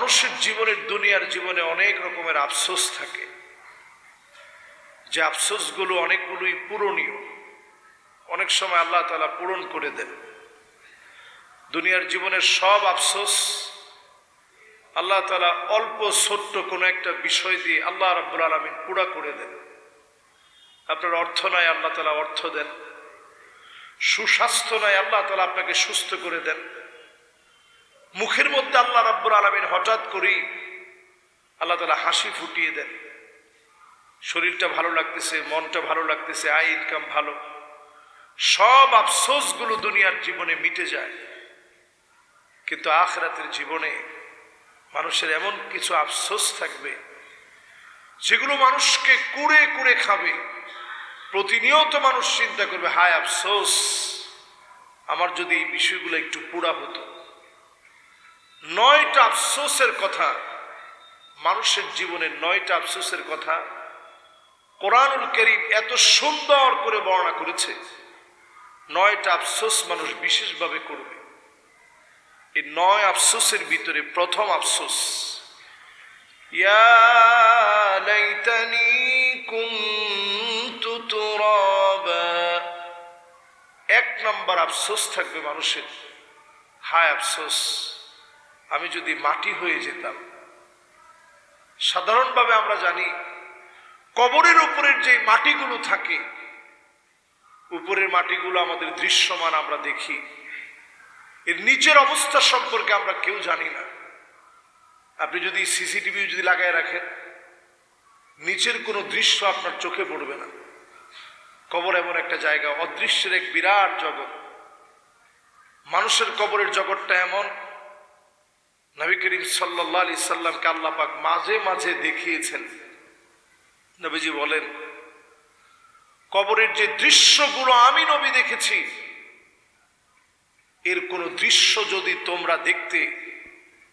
মানুষের জীবনের দুনিয়ার জীবনে অনেক রকমের আফসোস থাকে, যে আফসোসগুলো অনেকগুলোই পূরণীয়। অনেক সময় আল্লাহ তাআলা পূরণ করে দেন। দুনিয়ার জীবনের সব আফসোস আল্লাহ তাআলা অল্প ছোট্ট কোনো একটা বিষয় দিয়ে আল্লাহ রাব্বুল আলামিন পুরা করে দেন। আপনার অর্থ নাই, আল্লাহ তাআলা অর্থ দেন। সুস্বাস্থ্য নাই, আল্লাহ তাআলা আপনাকে সুস্থ করে দেন। মুখের মধ্যে আল্লাহ রাব্বুল আলামিন হঠাৎ করেই আল্লাহ তাআলা হাসি ফুটিয়ে দেন। শরীরটা ভালো লাগতেছে, মনটা ভালো লাগতেছে, আয় ইনকাম ভালো। সব আফসোসগুলো দুনিয়ার জীবনে মিটে যায়, কিন্তু আখিরাতের জীবনে মানুষের এমন কিছু আফসোস থাকবে যেগুলো মানুষকে কুড়ে কুড়ে খাবে। প্রতিনিয়ত মানুষ চিন্তা করবে, হায় আফসোস, আমার যদি এই বিষয়গুলো একটু পুরা হতো। 9টা আফসোসের কথা, মানুষের জীবনে 9টা আফসোসের কথা কোরআনুল কারীম এত সুন্দর করে বর্ণনা করেছে। 9টা আফসোস মানুষ বিশেষভাবে করবে। এই 9 আফসোসের ভিতরে প্রথম আফসোস, ইয়া লাইতানি কুনতু তুরাবা। 1 নম্বর আফসোস থাকবে মানুষের, হায় আফসোস, আমি যদি মাটি হয়ে যেতাম। সাধারণভাবে আমরা জানি কবরের উপরের যে মাটিগুলো থাকে, উপরের মাটিগুলো আমাদের দৃশ্যমান, আমরা দেখি। এর নিচের অবস্থা সম্পর্কে আমরা কেউ জানি না। আপনি যদি সিসিটিভি যদি লাগায় রাখেন, নিচের কোনো দৃশ্য আপনার চোখে পড়বে না। কবর এমন একটা জায়গা, অদৃশ্যের এক বিরাট জগৎ। মানুষের কবরের জগৎটা এমন, নবী করিম সাল্লাল্লাহু আলাইহি সাল্লামকে আল্লাহ পাক মাঝে মাঝে দেখিয়েছেন। নবীজি বলেন, কবরের যে দৃশ্যগুলো আমি নবী দেখেছি, এর কোন দৃশ্য যদি তোমরা দেখতে,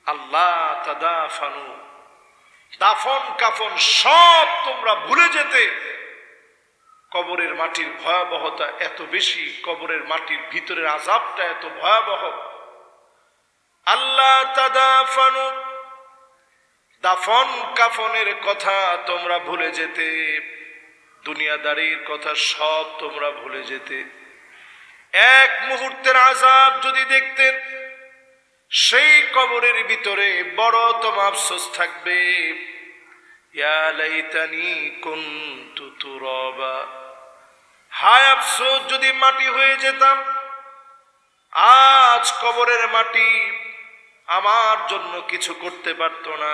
আল্লাহ তাদাফানু, দাফন কাফন সব তোমরা ভুলে যেতে। কবরের মাটির ভয়াবহতা এত বেশি, কবরের মাটির ভিতরের আযাবটা এত ভয়াবহ। আল্লাহ তাদাফানু, দাফন কাফনের কথা তোমরা ভুলে যেতে, দুনিয়াদারির কথা সব তোমরা ভুলে যেতে। এক মুহূর্তের আযাব যদি দেখতেন, সেই কবরের ভিতরে বড়তম আফসোস থাকবে, ইয়া লাইতানি কুনতু তুরাবা। হায় আফসোস, যদি মাটি হয়ে যেতাম। আজ কবরের মাটি আমার জন্য কিছু করতে পারতো না।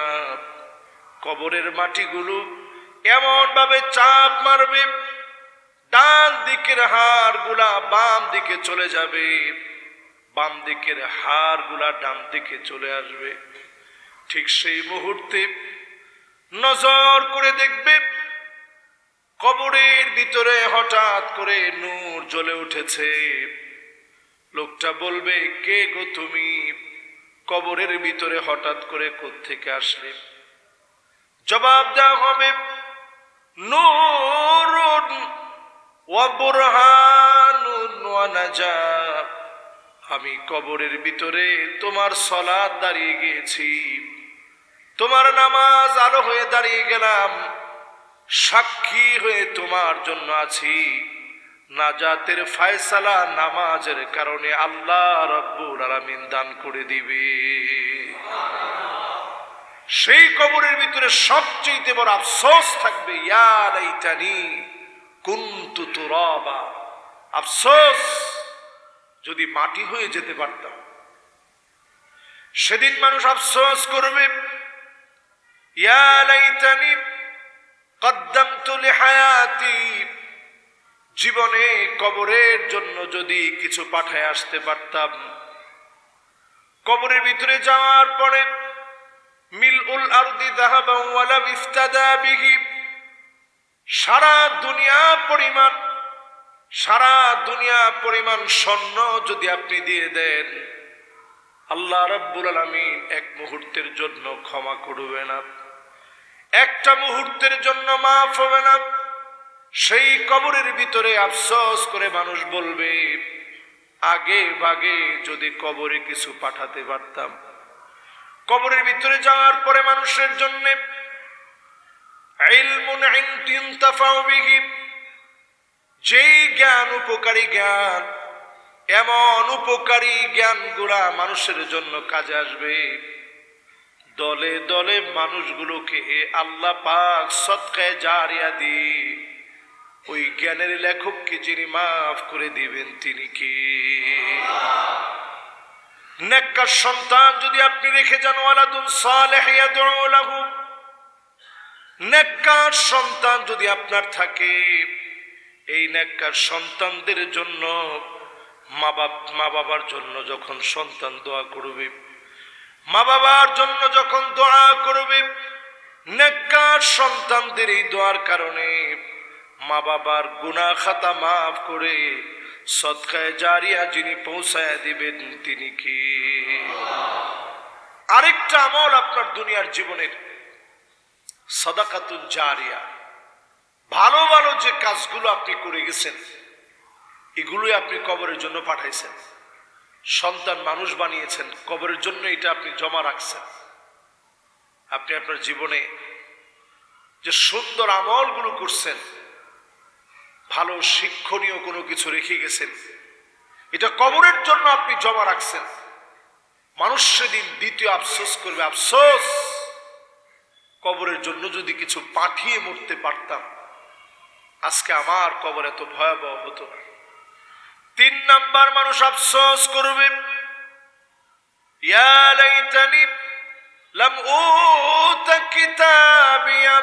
কবরের মাটিগুলো এমন ভাবে চাপ মারবে, ডান দিকের হাড়গুলা বাম দিকে চলে যাবে, বাম দিকের হাড়গুলা ডান দিকে চলে আসবে। ঠিক সেই মুহূর্তে নজর করে দেখবে, কবরের ভিতরে হঠাৎ করে নূর জ্বলে উঠেছে। লোকটা বলবে, কে গো তুমি? কবরের ভিতরে হঠাৎ করে কোত্থেকে আসলে? জবাব দেওয়া হবে, নূরুন ওয়া বুরহানুন ওয়া নাজাত। আমি কবরের ভিতরে তোমার সালাত দাঁড়িয়ে গিয়েছি, তোমার নামাজ আলো হয়ে দাঁড়িয়ে গেলাম, সাক্ষী হয়ে তোমার জন্য আছি। নাজাতের ফয়সালা নামাজের কারণে আল্লাহ রাব্বুল আলামিন দান করে দিবে। সেই কবরের ভিতরে সবচেয়ে বড় আফসোস থাকবে, ইয়া লাইতানি কুনতু তুরাবা। আফসোস, যদি মাটি হয়ে যেতে পারতাম। সেদিন মানুষ আফসোস করবে, ইয়া লাইতানি কদ্দামতু লিহায়াতি। জীবনে কবরের জন্য যদি কিছু পাঠায় আসতে পারতাম। কবরের ভিতরে যাওয়ার পরে মিলউল আরদি যাহাবান ওয়া লা ইফতাদা বিহি, সারা দুনিয়া পরিমাণ স্বর্ণ যদি আপনি দিয়ে দেন, আল্লাহ রাব্বুল আলামিন এক মুহূর্তের জন্য ক্ষমা করবে না, একটা মুহূর্তের জন্য মাফ হবে না। সেই কবরের ভিতরে আফসোস করে মানুষ বলবে, আগে ভাগে যদি কবরে কিছু পাঠাতে পারতাম। কবরের ভিতরে যাওয়ার পরে মানুষের জন্য ইলমুন ইনতাফাউ বিহি, যেই জ্ঞান উপকারী জ্ঞান, এমন উপকারী জ্ঞানগুলা মানুষের জন্য কাজে আসবে, দলে দলে মানুষগুলোকে আল্লাহ পাক সদকায়ে জারিয়া দিয়ে ওই জ্ঞানের লেখককে যিনি মাফ করে দিবেন তিনি কে? নেককার সন্তান যদি আপনি রেখে যান, ওয়ালাদুন সালেহ ইয়াদউ লাহু, নেককার সন্তান যদি আপনার থাকে, এই নেককার সন্তানদের জন্য মা বাবার জন্য যখন সন্তান দোয়া করবে, মা বাবার জন্য যখন দোয়া করবে, নেককার সন্তানদের এই দোয়ার কারণে মা বাবার গুনাহ খাতা মাফ করে সদকায়ে জারিয়া যিনি পৌঁছায়া দিবেন তিনি কি? আরেকটা আমল আপনার দুনিয়ার জীবনের সাদাকাতুন জারিয়া, ভালো ভালো যে কাজগুলো আপনি করে গেছেন এগুলোই আপনি কবরের জন্য পাঠাইছেন, সন্তান মানুষ বানিয়েছেন, কবরের জন্য এটা আপনি জমা রাখছেন। আপনি আপনার জীবনে যে সুন্দর আমলগুলো করছেন, ভালো শিক্ষণীয় কোনো কিছু রেখে গেছেন, এটা কবরের জন্য আপনি জমা রাখছেন। মানুষ সেদিন দ্বিতীয় আফসোস করবে, আফসোস কবরের জন্য যদি কিছু পাঠিয়ে মরতে পারতাম, আজকে আমার কবর এত ভয়াবহ হতো না। 3 নাম্বার মানুষ আফসোস করবে, ইয়া লাইতানি লাম উতা কিতাবিয়া,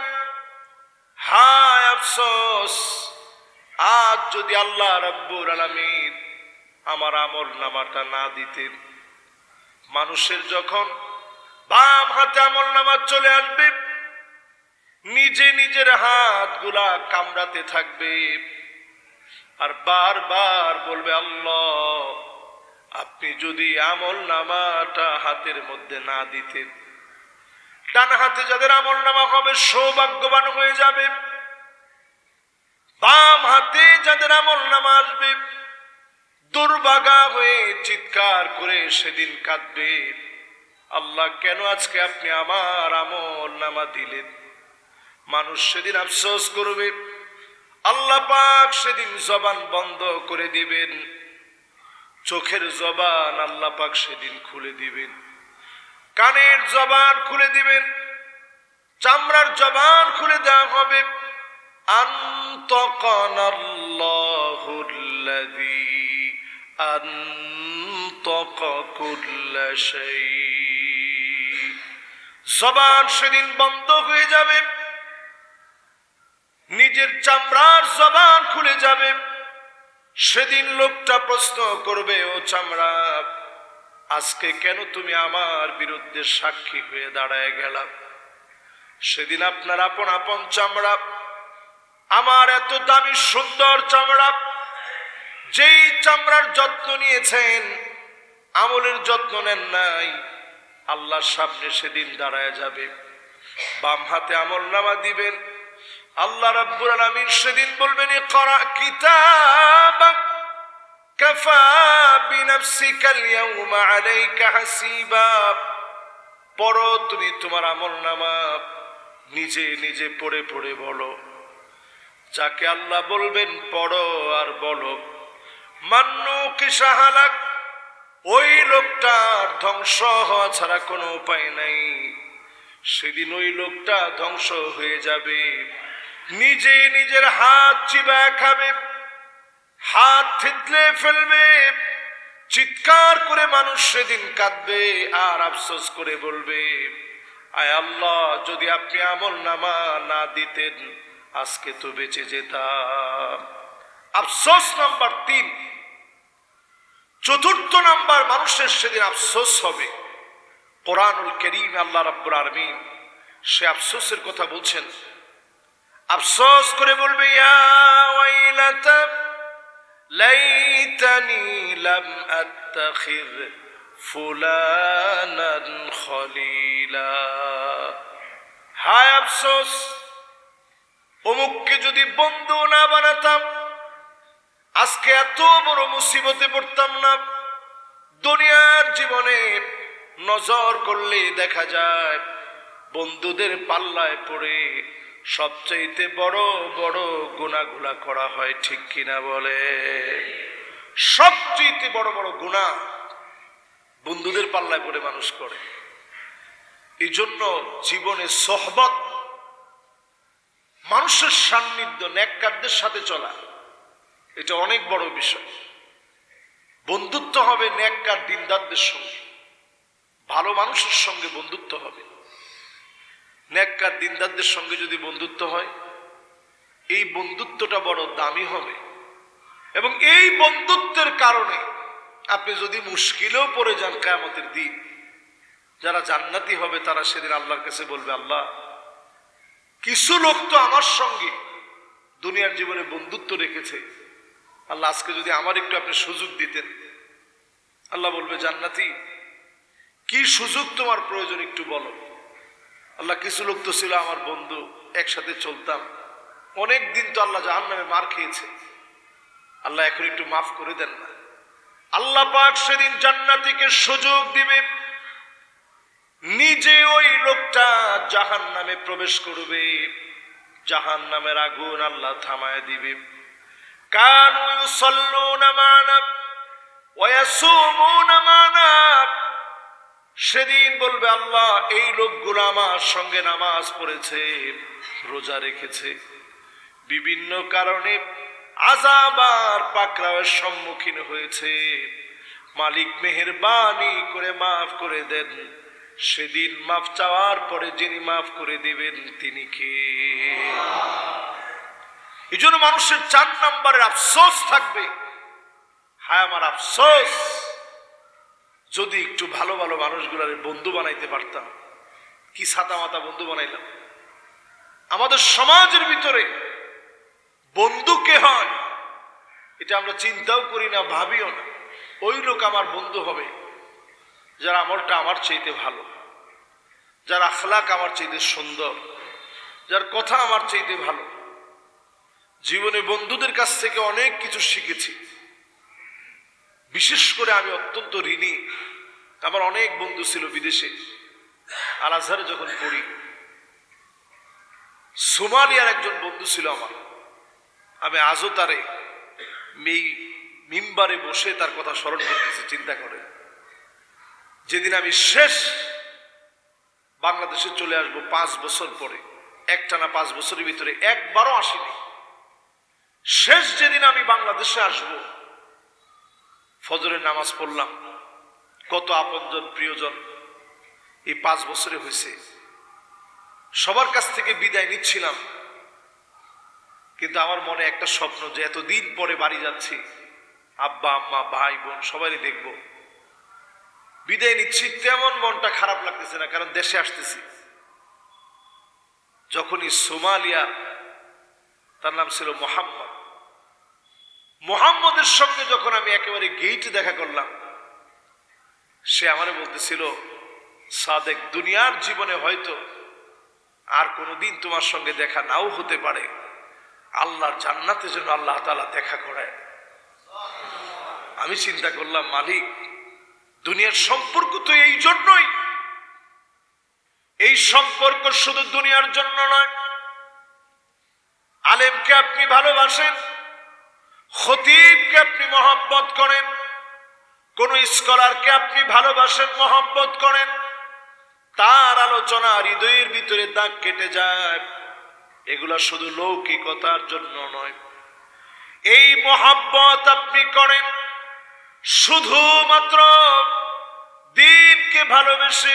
হায় আফসোস আজ যদি আল্লাহ রাব্বুল আলামিন আমার আমল নামাটা না দিতেন। মানুষের যখন বাম হাতে আমল নামা চলে আসবে, নিজে নিজের হাতগুলা কামড়াতে থাকবে আর বারবার বলবে, আল্লাহ আপনি যদি আমল নামাটা হাতের মধ্যে না দিতেন। ডান হাতে যাদের আমল নামা হবে সৌভাগ্যবান হয়ে যাবে, বাম হাতে যাদের আমল নামা আসবে দুর্ভাগা হয়ে চিৎকার করে সেদিন কাঁদবে, আল্লাহ কেন আজকে আপনি আমার আমল নামা দিলেন। মানুষ সেদিন আফসোস করবে, আল্লাহ পাক সেদিন জবান বন্ধ করে দিবেন, চোখের জবান আল্লাহ পাক সেদিন খুলে দিবেন, কানের জবান খুলে দিবেন, চামড়ার জবান খুলে দেওয়া হবে। আনতাকানাল্লাহুল্লাযী আনতাকা কুল্লা শাই, জবান সেদিন বন্ধ হয়ে যাবে, নিজের চামড়ার জবান খুলে যাবে। সেদিন লোকটা প্রশ্ন করবে, ও চামড়া আজকে কেন তুমি আমার বিরুদ্ধে সাক্ষী হয়ে দাঁড়ায় গেলা? সেদিন আপনার আপন আপন চামড়া, আমার এত দামি সুন্দর চামড়া, যেই চামড়ার যত্ন নিয়েছেন আমলের যত্ন নেন নাই, আল্লাহর সামনে সেদিন দাঁড়ায় যাবে। বাম হাতে আমল নামা দিবেন, আল্লাহ রাব্বুল আলামিন সেদিন বলবেন, ইকরা কিতাবাক কাফা বিনাফসিকাল ইয়াউমা আলাইকা হাসিবা, পড়ো তুমি তোমার আমল নামা, নিজে নিজে পড়ে পড়ে বলো। যাকে আল্লাহ বলবেন পড়ো আর বলো, মান্নু কি সাহালাক, ওই লোকটার ধ্বংস হওয়া ছাড়া কোনো উপায় নাই। সেদিন ওই লোকটা ধ্বংস হয়ে যাবে, নিজে নিজের হাত চিবায় খাবে, হাত থেতলে ফেলবে, চিৎকার করে মানুষ সেদিন কাঁদবে আর আফসোস করে বলবে, আয় আল্লাহ যদি আপনি আমল নামা না দিতেন আজকে তো বেঁচে যেতাম। আফসোস নাম্বার 3। চতুর্থ নাম্বার মানুষের সেদিন আফসোস হবে। কোরআনুল কারীম আল্লাহ রাব্বুল আলামিন সে আফসোসের কথা বলছেন, আফসোস করে বলবে, ইয়া ওয়াইলাতা লাইতানি লাম আত্তাখিয ফুলানান খলিলা, হায় আফসোস অমুককে যদি বন্ধু না বানাতাম আজকে এত বড় মুসিবতে পড়তাম না। দুনিয়ার জীবনে নজর করলে দেখা যায় বন্ধুদের পাল্লায় পড়ে সবচাইতে বড় বড় গুনাহগুলা করা হয়, ঠিক কিনা বলে? সবচাইতে বড় বড় গুনাহ বন্ধুদের পাল্লায় পড়ে মানুষ করে। এই জন্য জীবনে সোহবত, মানুষের সান্নিধ্য, নেককারদের সাথে চলা, এটা অনেক বড় বিষয়। বন্ধুত্ব হবে নেককার দিনদারদের সঙ্গে, ভালো মানুষের সঙ্গে বন্ধুত্ব হবে। নেককার দিনদারদের সঙ্গে যদি বন্ধুত্ব হয়, এই বন্ধুত্বটা বড় দামি হবে। এবং এই বন্ধুত্বের কারণে আপনি যদি মুশকিলেও পড়ে যান কিয়ামতের দিন, যারা জান্নাতি হবে তারা সেদিন আল্লাহর কাছে বলবে, আল্লাহ, কিছু লোক তো আমার সঙ্গে দুনিয়ার জীবনে বন্ধুত্ব রেখেছে, আল্লাহ আজকে যদি আমার একটু আপনি সুযোগ দিতেন। আল্লাহ বলবে, জান্নাতি, কি সুযোগ তোমার প্রয়োজন একটু বলো। আল্লাহ, কিছু লোক তো ছিল আমার বন্ধু, একসাথে চলতাম, অনেক দিন তো আল্লাহ জাহান্নামে মার খেয়েছে, আল্লাহ এখন একটু মাফ করে দেন না। আল্লাহ পাক সেদিন জান্নাতীকে সুযোগ দিবে, নিজে ওই লোকটা জাহান্নামে প্রবেশ করবে, জাহান্নামের আগুন আল্লাহ থামায় দিবে। কানু ইউসাল্লুনা মা'না ওয়া ইয়াসুমুনা মা'না, সেদিন বলবে আল্লাহ, এই লোকগুলো আমার সঙ্গে নামাজ পড়েছে, রোজা রেখেছে, বিভিন্ন কারণে আযাব আর পাকড়াওয়ের সম্মুখীন হয়েছে, মালিক মেহেরবানি করে মাফ করে দেন। সেদিন মাফ চাওয়ার পরে যিনি মাফ করে দিবেন তিনি কে? এই জন্য মানুষের 4 নম্বরের আফসোস থাকবে, হায় আমার আফসোস, যদি একটু ভালো ভালো মানুষগুলার বন্ধু বানাইতে পারতাম। কি ছাতা মাতা বন্ধু বানাইলাম। আমাদের সমাজের ভিতরে বন্ধু কে হয় এটা আমরা চিন্তাও করি না, ভাবিও না। ওই লোক আমার বন্ধু হবে যার আমলটা আমার চাইতে ভালো, যার আখলাক আমার চাইতে সুন্দর, যার কথা আমার চাইতে ভালো। জীবনে বন্ধুদের কাছ থেকে অনেক কিছু শিখেছি। বিশেষ করে আমি অত্যন্ত ঋণী। আমার অনেক বন্ধু ছিল বিদেশে। আল আজহারে যখন পড়ি, সোমালিয়ার একজন বন্ধু ছিল আমার। আমি আজও তারে এই মিম্বারে বসে তার কথা স্মরণ করতেছি। চিন্তা করে, যেদিন আমি শেষ বাংলাদেশে চলে আসবো 5 বছর পরে, একটানা 5 বছরের ভিতরে একবারও আসিনি। শেষ যেদিন আমি বাংলাদেশে আসব, ফজরের নামাজ পড়লাম। কত আপনজন প্রিয়জন এই 5 বছরে হয়েছে। সবার কাছ থেকে বিদায় নিচ্ছিলাম, কিন্তু আমার মনে একটা স্বপ্ন যে এতদিন পরে বাড়ি যাচ্ছি, আব্বা আম্মা ভাই বোন সবাই দেখব। বিদায় নিচ্ছি, তেমন মনটা খারাপ লাগতেছে না, কারণ দেশে আসতেছি। যখনই সোমালিয়া, তার নাম ছিল মোহাম্মদ, মোহাম্মদের সঙ্গে যখন আমি একেবারে গেইটে দেখা করলাম, সে আমারে বলতেছিল, সাদেক, দুনিয়ার জীবনে হয়তো আর কোনোদিন তোমার সঙ্গে দেখা নাও হতে পারে, আল্লাহর জান্নাতে যেন আল্লাহ তাআলা দেখা করায়। আমি চিন্তা করলাম, মালিক, দুনিয়ার সম্পর্ক তো এই জন্যই, এই সম্পর্ক শুধু দুনিয়ার জন্য নয়। আলেমকে আপনি ভালোবাসেন, খতিবকে আপনি মহব্বত করেন, কোন স্কলারকে আপনি ভালোবাসেন, মহব্বত করেন, তার আলোচনা হৃদয়ের ভিতরে দাগ কেটে যায়। এগুলা শুধু লৌকিকতার জন্য নয়। এই মহব্বত আপনি করেন শুধুমাত্র দ্বীনকে ভালোবেসে,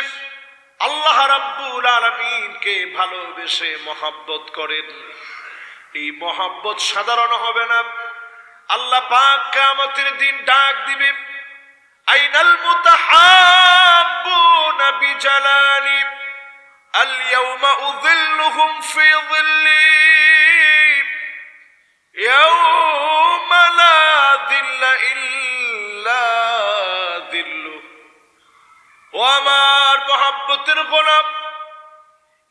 আল্লাহ রাব্বুল আলামিনকে ভালোবেসে মহব্বত করেন। এই মহব্বত সাধারণ হবে না। আল্লাহ পাক কিয়ামতের দিন ডাক দিবে, আইনাল মুতাহাব্বুনা বিজালালি আল ইয়াউমা উযিল্লুহুম ফি যিল্লি ইয়াউমা লা যিল্লা ইল্লা যিল্লু। ও আমার মহব্বতের গোলাম,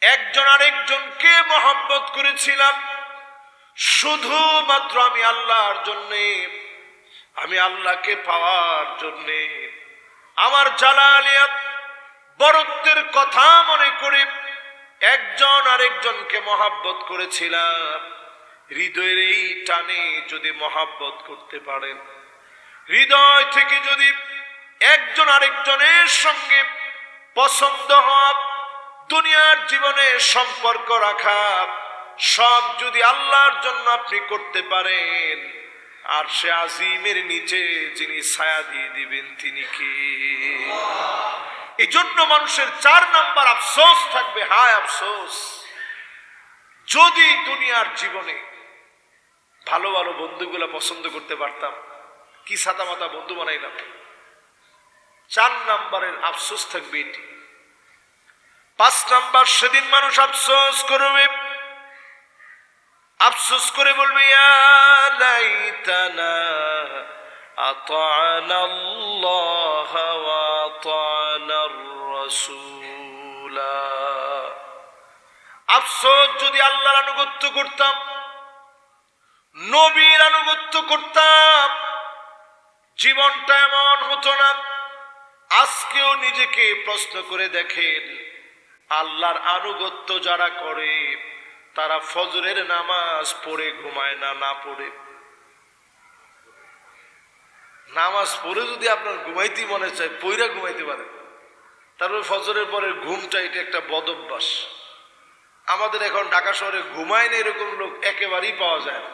একজন আরেকজনকে মহব্বত করেছিলাম শুধুমাত্র আমি আল্লাহর জন্যে, আমি আল্লাহকে পাওয়ার জন্যে। আমার জালালিয়াত, বড়ত্বের কথা মনে করে একজন আরেকজনকে মহাব্বত করেছিলাম। হৃদয়ের এই টানে যদি মহাব্বত করতে পারেন, হৃদয় থেকে যদি একজন আরেকজনের সঙ্গে পছন্দ হওয়া, দুনিয়ার জীবনে সম্পর্ক রাখা, সব যদি আল্লাহর জন্য আপনি করতে পারেন, আর সে আজিমের নিচে যিনি ছায়া দিয়ে দিবেন তিনি কে? এই জন্য মানুষের 4 নাম্বার আফসোস থাকবে। হায় আফসোস, যদি দুনিয়ার জীবনে ভালো ভালো বন্ধুগুলা পছন্দ করতে পারতাম, কি ছাতা মাতা বন্ধু বানাইলাম। 4 নাম্বারের আফসোস থাকবে এটি। 5 নাম্বার, সেদিন মানুষ আফসোস করবে, আফসোস করে বলবে ইয়া লাইতানা আতা'না আল্লাহ ওয়া আতা'না আর-রাসূলা। আফসোস, যদি আল্লাহর আনুগত্য করতাম, নবীর আনুগত্য করতাম, জীবনটা এমন হতো না। আজকেও নিজেকে প্রশ্ন করে দেখেন, আল্লাহর আনুগত্য যারা করে তারা ফজরের নামাজ পড়ে ঘুমায় না? না পড়ে? নামাজ পড়ে যদি আপনার ঘুমাইতে মনে চায়, পইরা ঘুমাইতে পারে। তারপরে ফজরের পরে ঘুমটা, এটা একটা বদ অভ্যাস। আমাদের এখন ঢাকা শহরে ঘুমায় না এরকম লোক একেবারেই পাওয়া যায় না।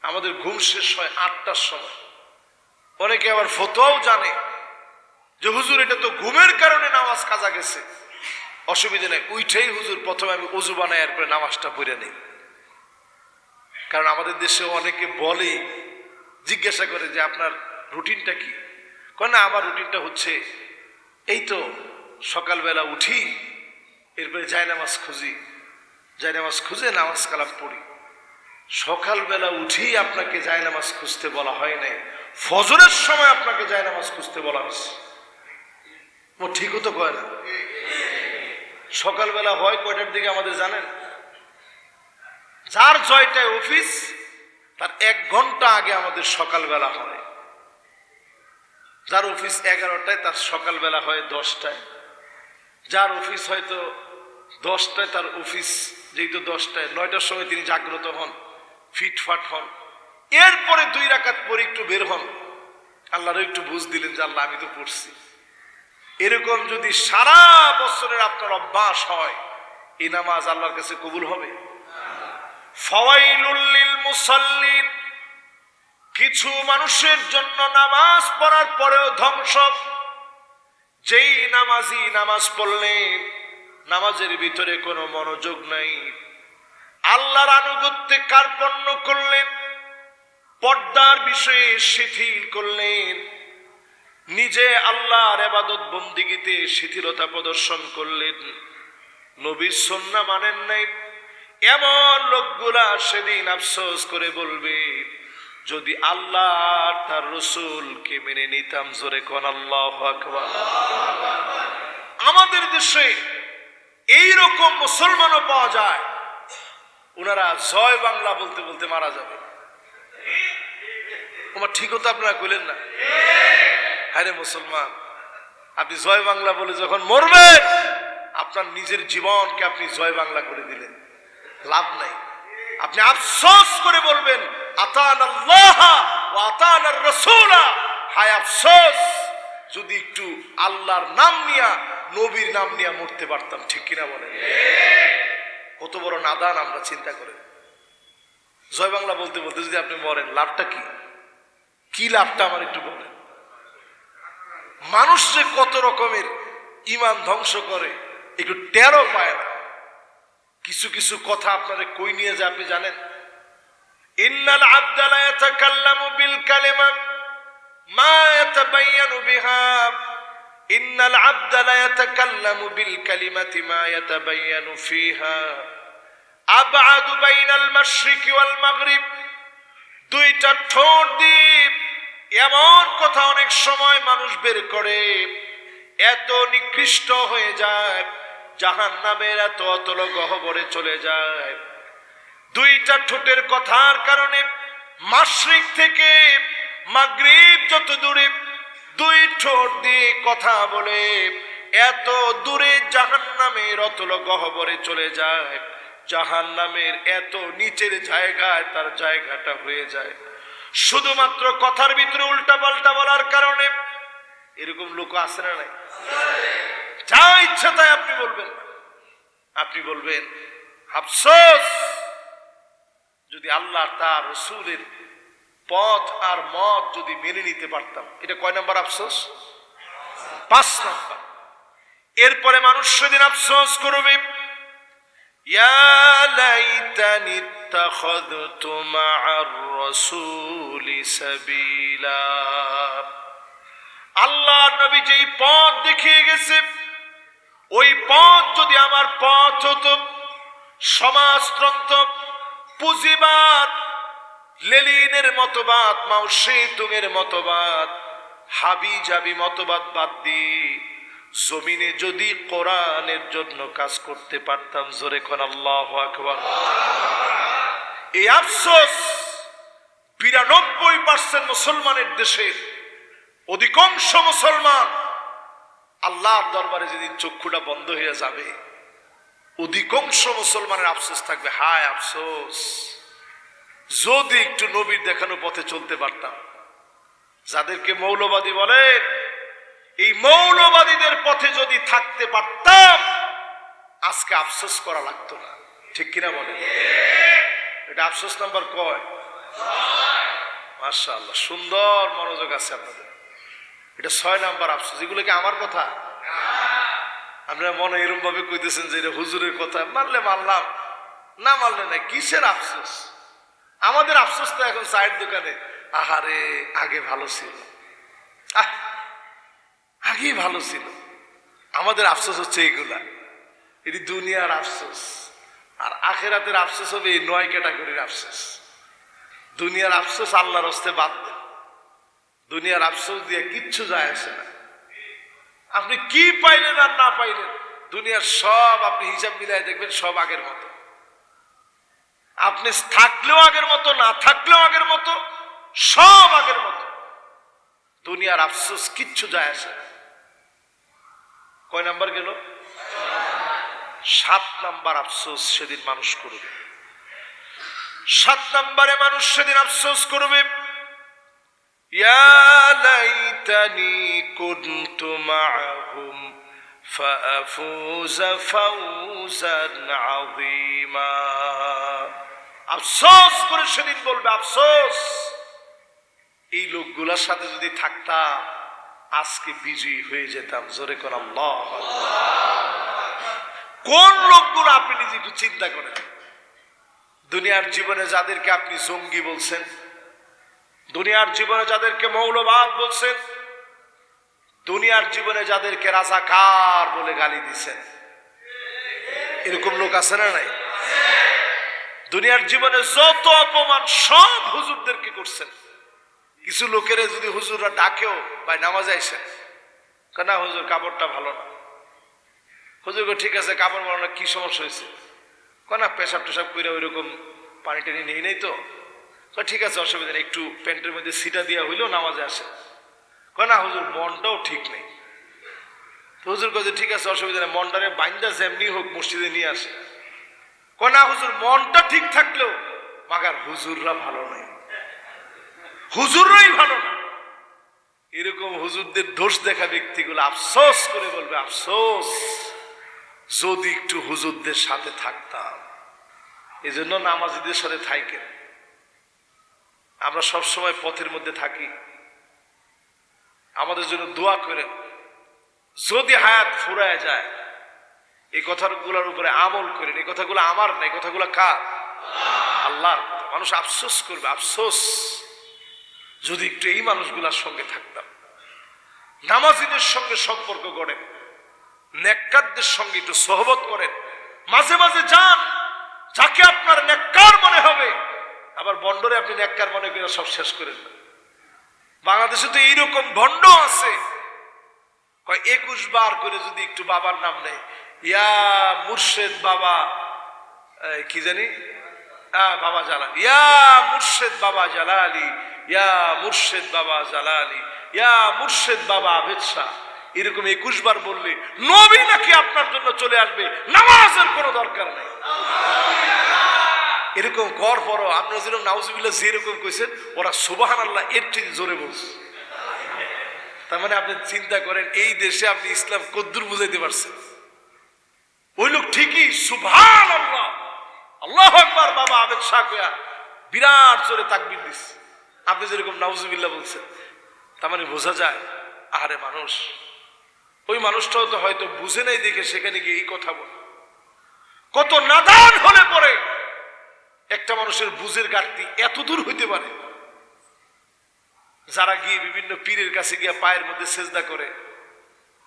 আমাদের ঘুম শেষ হয় 8টার সময়। অনেকে আবার ফতোয়াও জানে যে হুজুর এটা তো ঘুমের কারণে নামাজ কাজা গেছে, অসুবিধা নেই, উঠেই হুজুর প্রথমে আমি ওযু বানাই এরপরে নামাজটা পড়ে নেই। কারণ আমাদের দেশে অনেকে বলে, জিজ্ঞাসা করে যে আপনার রুটিনটা কি? কয় না, আমার রুটিনটা হচ্ছে এই তো সকালবেলা উঠি, এরপরে জায়নামাজ খুঁজি, জায়নামাজ খুঁজে নামাজ কালাম পড়ি। সকালবেলা উঠি আপনাকে জায়নামাজ খুঁজতে বলা হয় নাই, ফজরের সময় আপনাকে জায়নামাজ খুঁজতে বলা হয়েছে। ও ঠিকও তো কয় না। সকালবেলা হয় কয়টার দিকে আমাদের জানেন? যার 6টায় অফিস তার 1 ঘন্টা আগে আমাদের সকালবেলা হয়। যার অফিস 11টায় তার সকালবেলা হয় 10টায়। যার অফিস হয়তো 10টায়, তার অফিস যেহেতু 10টায়, 9টার সময় তিনি জাগ্রত হন, ফিটফাট হন। এরপরে 2 রাকাত পরে একটু বের হন, আল্লাহরও একটু বুঝ দিলেন যে আল্লাহ আমি তো পড়ছি। এরকম যদি সারা বছরের আপনার অভ্যাস হয়, এই নামাজ আল্লাহর কাছে কবুল হবে? ফাওয়াইলুল লিল মুসাল্লিন, কিছু মানুষের জন্য নামাজ পড়ার পরেও ধ্বংস। যেই নামাজি নামাজ পড়লেন, নামাজের ভিতরে কোনো মনোযোগ নাই, আল্লাহর আনুগত্যে কার্পণ্য করলেন, পর্দার বিষয়ে শিথিল করলেন, নিজে আল্লাহর ইবাদত বন্দিগিতে শিথিলতা প্রদর্শন করলেন, নবীর সুন্নাহ মানেন নাই, এমন লোকগুলা সেদিন আফসোস করে বলবে, যদি আল্লাহ তার রাসূলকে মেনে নিতাম। জোরে কোন আল্লাহু আকবার। আমাদের দেশে এইরকম মুসলমানও পাওয়া যায়, ওনারা জয় বাংলা বলতে বলতে মারা যাবে। তোমার ঠিক হতো, আপনারা কইলেন না? হ্যাঁ রে মুসলমান, আপনি জয় বাংলা বলে যখন মরবেন, আপনার নিজের জীবনকে আপনি জয় বাংলা করে দিলেন, লাভ নাই। আপনি আফসোস করে বলবেন আতানাল্লাহ ওয়া আতানার রাসূলা। হায় আফসোস, যদি একটু আল্লাহর নাম নিয়া, নবীর নাম নিয়া মরতে পারতাম। ঠিক কিনা বলেন? কত বড় নাদান আমরা, চিন্তা করেন। জয় বাংলা বলতে বলতে যদি আপনি মরেন, লাভটা কি? কি লাভটা আমার একটু বলেন। মানুষ যে কত রকমের ঈমান ধ্বংস করে একটু টেরও পায় না। কিছু কিছু কথা আপনারে কই নিয়ে যায় আপনি জানেন? ইন্নাল আবদা লা ইয়াতাকাল্লামু বিল কালিমা মা ইয়াতাবায়ানু বিহা, ইন্নাল আবদা লা ইয়াতাকাল্লামু বিল কালিমাতি মা ইয়াতাবায়ানু ফিহা, আবআদু বাইনাল মাশরিকি ওয়াল মাগরিব। 2টা ঠোঁট দিয়ে এমন কথা অনেক সময় মানুষ বের করে, এত নিকৃষ্ট হয়ে যায়, জাহান্নামের এত অতল গহ্বরে চলে যায়। 2টা ঠোঁটের কথার কারণে মাশরিক থেকে মাগরিব যত দূরে, 2 ঠোঁট দিয়ে কথা বলে এত দূরে জাহান্নামের অতল গহ্বরে চলে যায়, জাহান্নামের এত নিচের জায়গায় তার জায়গাটা হয়ে যায় শুধুমাত্র কথার ভিতরে উল্টা পাল্টা বলার কারণে। এরকম লোক আছে না নাই? যা ইচ্ছা তাই আপনি বলবেন। আপনি বলবেন আফসোস, যদি আল্লাহ তার রাসূলের পথ আর মত যদি মেনে নিতে পারতাম। এটা কয় নাম্বার আফসোস? 5 নাম্বার। এরপরে মানুষ সেদিন আফসোস করবে, ইয়া লাইতানি ইত্তাখাযতু মা'আর রাসূলি সাবিলা। আল্লাহ নবী যেই পথ দেখিয়ে গেছে, ওই পথ যদি আমার পথ হতো, সমাজতন্ত্র, পুঁজিবাদ, লেলিনের মতবাদ, মাও সেতুংয়ের মতবাদ, হাবি জাবি মতবাদ বাদ দিয়ে জমিনে যদি কোরআনের জন্য কাজ করতে পারতাম। জোরে কোন আল্লাহু আকবার। এই আফসোস 92% মুসলমানের দেশে, অধিকাংশ মুসলমান আল্লাহর দরবারে যেদিন চক্ষুটা বন্ধ হয়ে যাবে, অধিকাংশ মুসলমানের আফসোস থাকবে, হায় আফসোস, যদি একটু নবীর দেখানো পথে চলতে পারতাম। যাদেরকে মৌলবাদী বলেন, এই মৌলবাদীদের পথে যদি থাকতে পারতাম আজকে আফসোস করা লাগতো না। ঠিক কিনা বলেন? এটা আফসোস নাম্বার কয়? মাশাআল্লাহ, সুন্দর মনোযোগ আছে আপনাদের। এটা 6 নাম্বার আফসোস। এগুলো কি আমার কথা? আপনারা মনে এরকম ভাবে কইতেছেন যে এটা হুজুরের কথা, মানলে মানলাম, না মানলে না। কিসের আফসোস? আমাদের আফসোস তো এখন চায়ের দোকানে, আহারে আগে ভালো ছিল, আগেই ভালো ছিল। আমাদের আফসোস হচ্ছে এগুলা, এটি দুনিয়ার আফসোস। আর আখেরাতের আফসোস হবে এই 9 ক্যাটাগরির আফসোস। দুনিয়ার আফসোস আল্লাহর হস্তে বাদ দেন। দুনিয়ার আফসোস দিয়ে কিচ্ছু যায় আসে না। আপনি কি পাইলেন আর না পাইলেন, দুনিয়ার সব আপনি হিসাব মিলাই দেখবেন সব আগের মতো। আপনি থাকলেও আগের মতো, না থাকলেও আগের মতো, সব আগের মতো। দুনিয়ার আফসোস কিচ্ছু যায় আসে না। কয় নাম্বার গেল? 7 নাম্বার আফসোস সেদিন মানুষ করবে। 7 নাম্বারে মানুষ সেদিন আফসোস করবে, ইয়া লাইতানি কুনতু মা'আহুম ফাআফুযা ফাওজান আযীমা। আফসোস করে সেদিন বলবে, আফসোস, এই লোকগুলোর সাথে যদি থাকতাম আজকে বিজয়ী হয়ে যেতাম। জোরে কোন আল্লাহু আকবার। কোন লোকগুলো আপনি নিজে একটু চিন্তা করেন। দুনিয়ার জীবনে যাদেরকে আপনি জঙ্গি বলছেন, দুনিয়ার জীবনে যাদেরকে মৌলবাদ বলছেন, দুনিয়ার জীবনে যাদেরকে রাজাকার বলে গালি দিচ্ছেন, এরকম লোক আছে না নাই? দুনিয়ার জীবনে যত অপমান সব হুজুরদেরকে করছেন। কিছু লোকের যদি হুজুররা ডাকেও, ভাই নামাজে আইসেন, না হুজুর কাপড়টা ভালো না। হুজুর ঠিক আছে, কাপড় ভালো না, কি সমস্যা হয়েছে? না পেশাব টেশাব করে ওইরকম পানি টানি নেই নেই তো। ঠিক আছে, অসুবিধা নেই, একটু প্যান্টের মধ্যে সিটা দিয়া হইলেও নামাজে আসে। না হুজুর মনটাও ঠিক নেই। হুজুর কাছে ঠিক আছে, অসুবিধা নেই, মনটারে বাইন্দা যেমনি হোক মসজিদে নিয়ে আসে। না হুজুর মনটা ঠিক থাকলেও মাগার হুজুররা ভালো নয়, হুজুররাই ভালো না। এরকম হুজুরদের দোষ দেখা ব্যক্তিগুলো আফসোস করে বলবে, আফসোস, যদি একটু হুজুরদের সাথে থাকতাম। এই জন্য নামাজিদের সাথে থাকেন। আমরা সবসময় পথের মধ্যে থাকি, আমাদের জন্য দোয়া করেন। যদি হায়াত ফুরায় যায়, এই কথাগুলোর উপরে আমল করেন। এই কথাগুলো আমার না, এই কথাগুলো কার? আল্লাহর কথা। মানুষ আফসোস করবে, আফসোস, যদি একটু এই মানুষগুলোর সঙ্গে থাকতাম। নামাজিদের সঙ্গে সম্পর্ক গড়েন, নেককারদের সঙ্গে একটু সোহবত করেন, মাঝে মাঝে যান, যাকে আপনার নেককার মনে হবে। আবার বন্ডরে আপনি নেককার মনে করে সব শেষ করেন না। বাংলাদেশে তো এইরকম ভণ্ড আছে, 21 বার করে যদি একটু বাবার নাম নেয়, ইয়া মুর্শেদ বাবা, কি জানি, বাবা জালালি, ইয়া মুর্শেদ বাবা জালালি, ইয়া মুর্শেদ বাবা জালালি, ইয়া মুর্শেদ বাবা আবেদ শাহ, এরকম 21 বার বললে নবী নাকি আপনার জন্য চলে আসবে, নামাজের কোনো দরকার নেই। এরকম কর পরও আপনারা যেরকম নাউজুবিল্লাহ যেরকম কইছেন, ওরা সুবহানাল্লাহ এর থেকে জোরে বলছে। তার মানে আপনি চিন্তা করেন এই দেশে আপনি ইসলাম কদ্দুর বুঝাইতে পারছেন। ওই লোক ঠিকই সুবহানাল্লাহ আল্লাহু আকবার বাবা আবেদ শাহ কয়া বিরাট জোরে তাকবীর দিচ্ছে, আপনি যেরকম নাউজুবিল্লাহ বলছেন। তার মানে বোঝা যায় আরে মানুষ, ওই মানুষটাও তো হয়তো বুঝে নাই দেখে সেখানে গিয়ে এই কথা বলে। কত নাদান হলে পরে একটা মানুষের বুঝের ঘাটতি এত দূর হইতে পারে। যারা গিয়ে বিভিন্ন পীরের কাছে গিয়ে পায়ের মধ্যে সেজদা করে,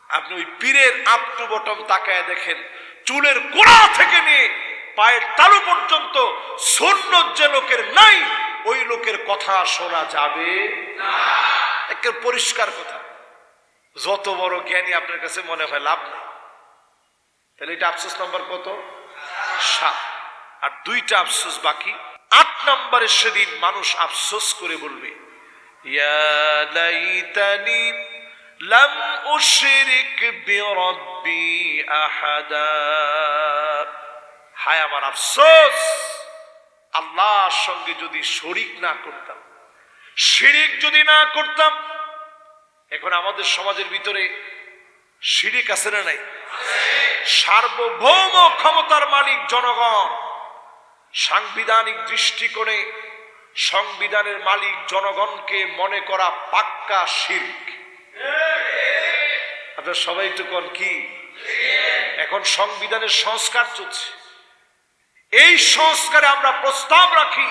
আপনি ওই পীরের আপ টু বটম তাকায় দেখেন, চুলের গোড়া থেকে নিয়ে পায়ের তালু পর্যন্ত সুন্নত যে লোকের নাই, ওই লোকের কথা শোনা যাবে না। একটা পরিষ্কার কথা। যত বড় জ্ঞানী আপনার কাছে মনে হয় লাভ নেই। তাহলে এটা আফসোস নাম্বার কত? 7। আর 2টা আফসোস বাকি। 8 নম্বরে সেদিন মানুষ আফসোস করে বলবে, ইয়া লাইতানি লাম উশরিক বিরাব্বি আহাদা। হায় আমার আফসোস, আল্লাহর সঙ্গে যদি শরিক না করতাম, শিরিক যদি না করতাম। এখন আমাদের সমাজের ভিতরে শিরিক আছে না নাই? সার্বভৌম ক্ষমতার মালিক জনগণ, সাংবিধানিক দৃষ্টিকোণে সংবিধানের মালিক জনগণকে মনে করা পাক্কা শিরক। আপনারা সবাই একটু কোন কি? এখন সংবিধানের সংস্কার চলছে, এই সংস্কারে আমরা প্রস্তাব রাখি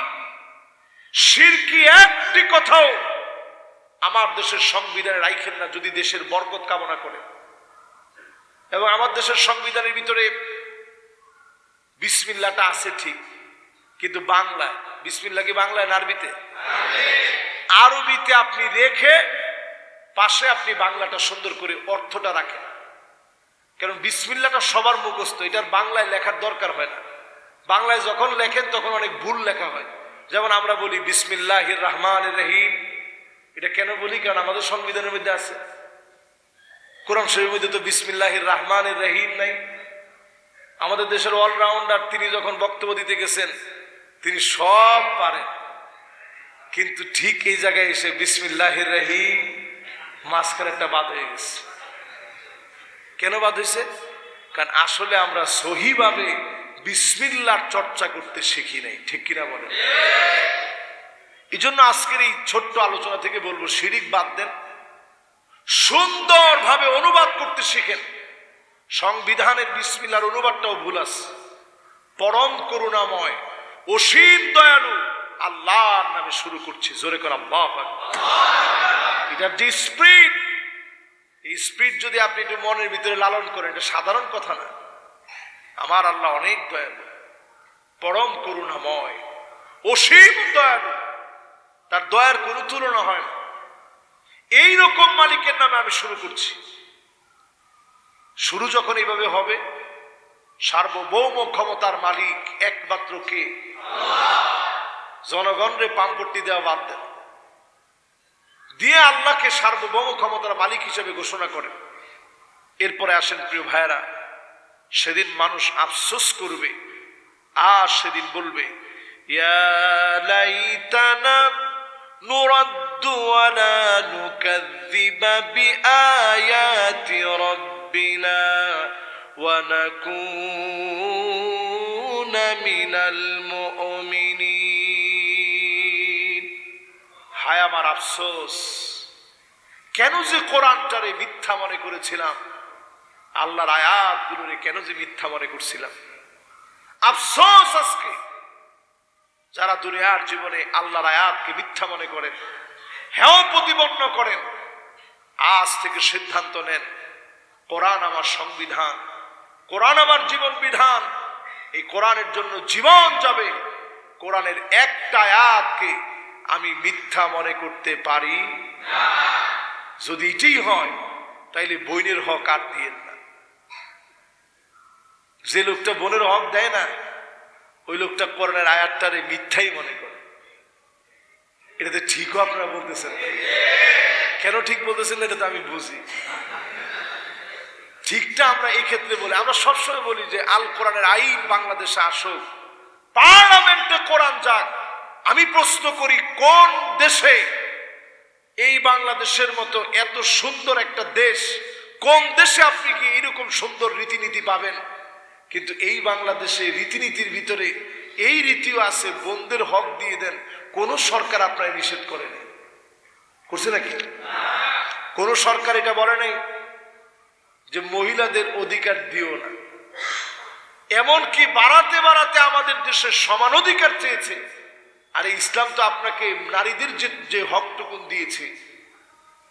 শিরকি একটি কথাও আমার দেশের সংবিধানে রাখেন না, যদি দেশের বরকত কামনা করে। এবং আমার দেশের সংবিধানের ভিতরে বিসমিল্লাহটা আছে ঠিক, কিন্তু বাংলায় বিসমিল্লাহ কি বাংলায় না আরবিতে? আরবিতে আপনি রেখে পাশে আপনি বাংলাটা সুন্দর করে অর্থটা রাখেন, কারণ বিসমিল্লাহটা সবার মুখস্থ, এটার বাংলায় লেখার দরকার হয় না। বাংলায় যখন লেখেন তখন অনেক ভুল লেখা হয়। যেমন আমরা বলি বিসমিল্লাহির রহমানির রহিম, এটা কেন বলি? কারণ আমাদের সংবিধানের মধ্যে আছে। কোরআন শরীফের মধ্যে তো বিসমিল্লাহির রহমানির রহিম নাই। আমাদের দেশের অলরাউন্ডার তিনি যখন বক্তব্য দিতে গেছেন, তিনি সব পারেন, কিন্তু ঠিক এই জায়গায় এসে বিসমিল্লাহির রহিম মাঝখানে একটা বাদ হয়ে গেছে। কেন বাদ হয়েছে? কারণ আসলে আমরা সহিভাবে বিসমিল্লাহর চর্চা করতে শিখি নাই, ঠিক কিনা বলেন? এই জন্য আজকের এই ছোট্ট আলোচনা থেকে বলবো, শিরিক বাদ দেন, সুন্দরভাবে অনুবাদ করতে শিখেন। সংবিধানের বিসমিল্লাহর অনুবাদটাও ভুল আছে। পরম করুণাময় অসীম দয়ালু আল্লাহর নামে শুরু করছি, জোরে করে আল্লাহু আকবার। এটার যে স্পিরিট, এই স্পিরিট যদি আপনি একটু মনের ভিতরে লালন করেন, এটা সাধারণ কথা না। আমার আল্লাহ অনেক দয়ালু, পরম করুণাময়, অসীম দয়ালু, তার দয়ার কোনো তুলনা হয় না। এই রকম মালিকের নামে আমি শুরু করছি। শুরু যখন এইভাবে হবে, সার্বভৌম ক্ষমতার মালিক একমাত্র কে? জনগণরে পাম্পট্টি দেওয়া বাদ দেন, দিয়ে আল্লাহকে সার্বভৌম ক্ষমতার মালিক হিসেবে ঘোষণা করেন। এরপরে আসেন প্রিয় ভাইয়েরা, সেদিন মানুষ আফসোস করবে, আর সেদিন বলবে, ইয়া লাইতানা নুরাদ্দু ওয়ালা নুকাযযিবা বিআয়াতি রাব্বিনা ওয়া নাকুনা মিনাল মুমিনিন। হায় আমার আফসোস, কেন যে কোরআনটারে মিথ্যা মনে করেছিলাম, আল্লাহর আয়াতগুলোরে কেন যে মিথ্যা মনে করছিলাম। আফসোস আজকে যারা দুনিয়ার জীবনে আল্লাহর আয়াতকে মিথ্যা মনে করেন, হেয় প্রতিপন্ন করেন, আজ থেকে সিদ্ধান্ত নেন, কোরআন আমার সংবিধান, কোরআন আমার জীবন বিধান, এই কোরআনের জন্য জীবন যাবে। কোরআনের একটা আয়াতকে আমি মিথ্যা মনে করতে পারি না। যদি এটাই হয় তাইলে বোনের হক আর দিয়েন না। যে লোকটা বোনের হক দেয় না, ওই লোকটা কোরআনের আয়াতটারে মিথ্যাই মনে করে। এটা তো ঠিকও আপনারা বলতেছেন, কেন ঠিক বলতেছেন এটা তো আমি বুঝি। ঠিকটা আমরা এই ক্ষেত্রে বলি, আমরা সবসময় বলি যে আল কোরআনের আইন বাংলাদেশে আসুক, পার্লামেন্টে কোরআন যাক। আমি প্রশ্ন করি, কোন দেশে এই বাংলাদেশের মতো এত সুন্দর একটা দেশ, কোন দেশে আপনি কি এরকম সুন্দর রীতিনীতি পাবেন? কিন্তু এই বাংলাদেশে রীতিনীতির ভিতরে এই রীতিও আছে, বোনদের হক দিয়ে দেন। কোন সরকার আপনার নিষেধ করেনি, করছে নাকি? কোন সরকার এটা বলে নাই যে মহিলাদের অধিকার দিও না। এমনকি বাড়াতে বাড়াতে আমাদের দেশে সমান অধিকার চেয়েছে। আর ইসলাম তো আপনাকে নারীদের যে হকটুকুন দিয়েছে,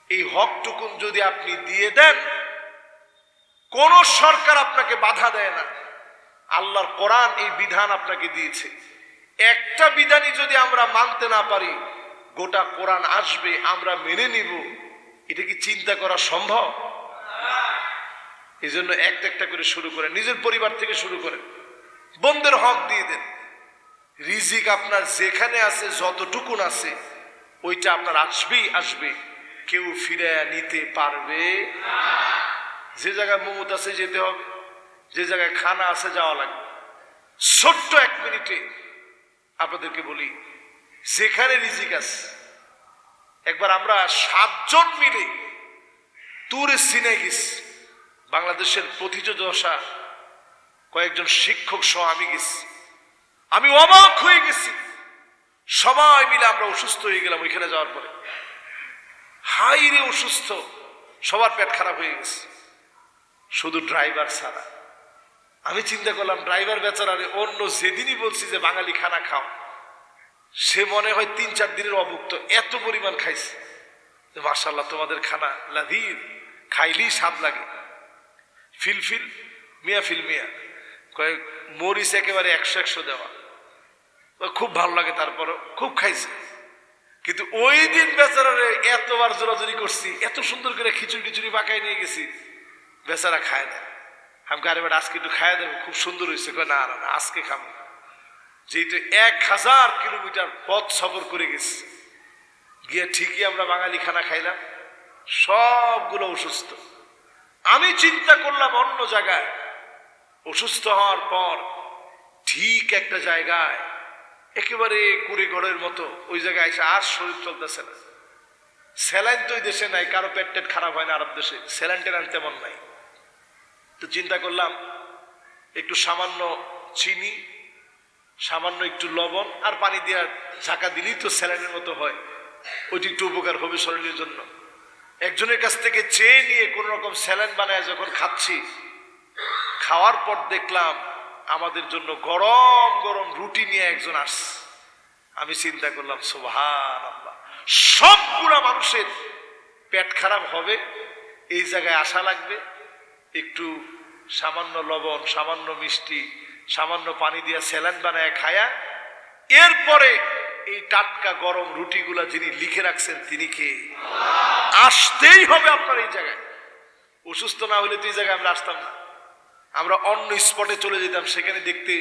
এই হকটুকুন যদি আপনি দিয়ে দেন, কোন সরকার আপনাকে বাধা দেয় না। আল্লাহর কোরআন এই বিধান আপনাকে দিয়েছে। একটা বিধানই যদি আমরা মানতে না পারি, গোটা কোরআন আসবে, আমরা মেনে নিব, এটা কি চিন্তা করা সম্ভব? এই জন্য একটা একটা করে শুরু করেন, নিজের পরিবার থেকে শুরু করেন, বোনদের হক দিয়ে দেন। রিজিক আপনার যেখানে আছে, যতটুকুন আছে, ওইটা আপনার আসবেই আসবে, কেউ ফিরে নিতে পারবে। যে জায়গায় মমতা আছে যেতে হবে, যে জায়গায় খানা আছে যাওয়া লাগবে। ছোট্ট 1 মিনিটে আপনাদেরকে বলি, যেখানে রিজিক আছে, একবার আমরা 7 জন মিলে তুরে সিনাই গেছি, বাংলাদেশের প্রতিযোগিতা, কয়েকজন শিক্ষক সহ আমি গেছি। আমি অবাক হয়ে গেছি, সবাই মিলে আমরা অসুস্থ হয়ে গেলাম। ওইখানে যাওয়ার পরে হাই রে অসুস্থ, সবার পেট খারাপ হয়ে গেছে, শুধু ড্রাইভার ছাড়া। আমি চিন্তা করলাম, ড্রাইভার বেচারারে অন্য যেদিনই বলছি যে বাঙালি খানা খাও, সে মনে হয় 3-4 দিনের অভুক্ত, এত পরিমাণ খাইছে। মাশাআল্লাহ, তোমাদের খানা লাযীজ, খাইলেই স্বাদ লাগে। ফিলফিল মিয়া, ফিল মিয়া, কয়েক মরিচ একেবারে 100 দেওয়া, খুব ভালো লাগে। তারপরও খুব খাইছে। কিন্তু ওই দিন বেচারারে এতবার জোরাজোরি করছি, এত সুন্দর করে খিচুড়ি পাকায় নিয়ে গেছি, বেচারা খায় না। আমি আরে বেটা আজকে একটু খাইয়া দেবো, খুব সুন্দর হয়েছে। না না না, আজকে খাবো। যেটা 1000 কিলোমিটার পথ সফর করে গেছি, গিয়ে ঠিকই আমরা বাঙালি খানা খাইলাম, সবগুলো অসুস্থ। আমি চিন্তা করলাম অন্য জায়গায়, অসুস্থ হওয়ার পর ঠিক একটা জায়গায় একেবারে কুড়ে ঘরের মতো, ওই জায়গায় এসে আর শরীর চলতেছে না। স্যালাইন তো ওই দেশে নাই, কারো পেট টেট খারাপ হয় না আরব দেশে, স্যালাইন টেলাইন তেমন নাই। তো চিন্তা করলাম, একটু সামান্য চিনি, সামান্য একটু লবণ আর পানি দিয়ে ঝাঁকা দিলেই তো স্যালাইনের মতো হয়, ওইটি একটু উপকার হবে শরীরের জন্য। একজনের কাছ থেকে চেয়ে নিয়ে কোন রকম স্যালাইন বানায় যখন খাচ্ছি, খাওয়ার পর দেখলাম আমাদের জন্য গরম গরম রুটি নিয়ে একজন আসছে। আমি চিন্তা করলাম, সুবহানাল্লাহ, সবগুলা মানুষের পেট খারাপ হবে, এই জায়গায় আসা লাগবে, একটু সামান্য লবণ, সামান্য মিষ্টি, সামান্য পানি দিয়ে স্যালাইন বানায় খায়া, এরপরে এই টাটকা গরম রুটিগুলা যিনি লিখে রাখছেন তিনি কে? আসতেই হবে আপনার এই জায়গায়। অসুস্থ না হলে তো এই জায়গায় আমরা আসতাম না, আমরা অন্য স্পটে চলে যেতাম, সেখানে দেখতে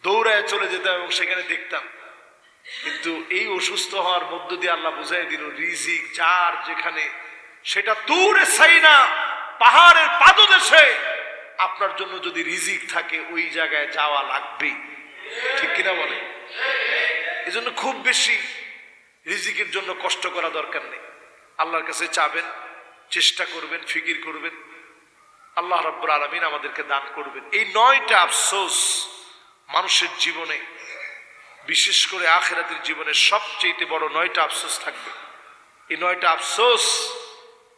দৌড়ায় চলে যেতাম এবং সেখানে দেখতাম। কিন্তু এই অসুস্থ হওয়ার মধ্য দিয়ে আল্লাহ বুঝাই দিল, রিজিক যার যেখানে, সেটা তুরে সাইনা, পাহাড়ের পাদদেশে আপনার জন্য যদি রিজিক থাকে, ওই জায়গায় যাওয়া লাগবেই। ঠিক কিনা বলে? এজন্য খুব বেশি রিজিকের জন্য কষ্ট করা দরকার নেই। আল্লাহর কাছে চাবেন, চেষ্টা করবেন, ফিকির করবেন, আল্লাহ রাব্বুল আলামিন আমাদেরকে দান করবেন। এই 9টা আফসোস মানুষের জীবনে, বিশেষ করে আখিরাতের জীবনে সবচেয়ে বড় 9টা আফসোস থাকবে। এই 9টা আফসোস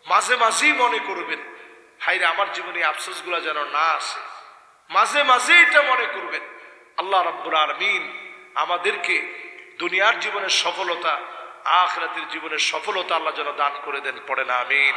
মাঝে মাঝেই মনে করবেন, হায়রে আমার জীবনে আফসোসগুলো যেন না আসে। মাঝে মাঝে এটা মনে করবেন। আল্লাহ রাব্বুল আলামিন আমাদেরকে দুনিয়ার জীবনের সফলতা, আখিরাতের জীবনের সফলতা আল্লাহ যেন দান করে দেন। পড়েন আমিন।